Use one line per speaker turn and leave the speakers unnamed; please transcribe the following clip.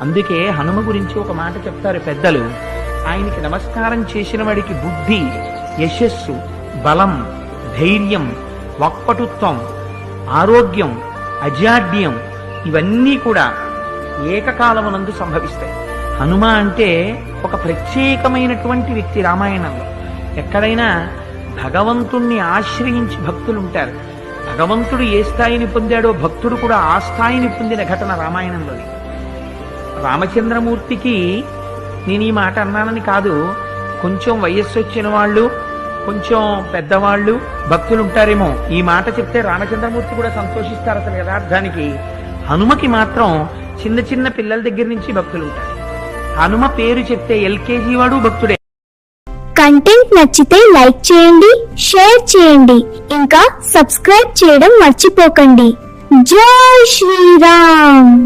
అందుకే హనుమ గురించి ఒక మాట చెప్తారు పెద్దలు. ఆయనకి నమస్కారం చేసిన వాడికి బుద్ధి, యశస్సు, బలం, ధైర్యం, వాక్పటుత్వం, ఆరోగ్యం, అజాడ్యం ఇవన్నీ కూడా ఏకకాలమునందు సంభవిస్తాయి. హనుమ అంటే ఒక ప్రత్యేకమైనటువంటి వ్యక్తి. రామాయణంలో ఎక్కడైనా భగవంతుణ్ణి ఆశ్రయించి భక్తులు ఉంటారు. భగవంతుడు ఏ స్థాయిని పొందాడో భక్తుడు కూడా ఆ స్థాయిని పొందిన ఘటన రామాయణంలోని. రామచంద్రమూర్తికి నేను ఈ మాట అన్నానని కాదు, కొంచెం వయస్సు వచ్చిన వాళ్ళు, కొంచెం పెద్దవాళ్ళు భక్తులు ఉంటారేమో, ఈ మాట చెప్తే రామచంద్రమూర్తి కూడా సంతోషిస్తారు. అసలు యథార్థానికి హనుమకి మాత్రం చిన్న చిన్న పిల్లల దగ్గర నుంచి భక్తులు ఉంటారు. హనుమ పేరు చెప్తే ఎల్కేజీ వాడు భక్తుడే.
కంటెంట్ నచ్చితే లైక్ చేయండి, షేర్ చేయండి, ఇంకా సబ్స్క్రైబ్ చేయడం మర్చిపోకండి. జై శ్రీరామ్.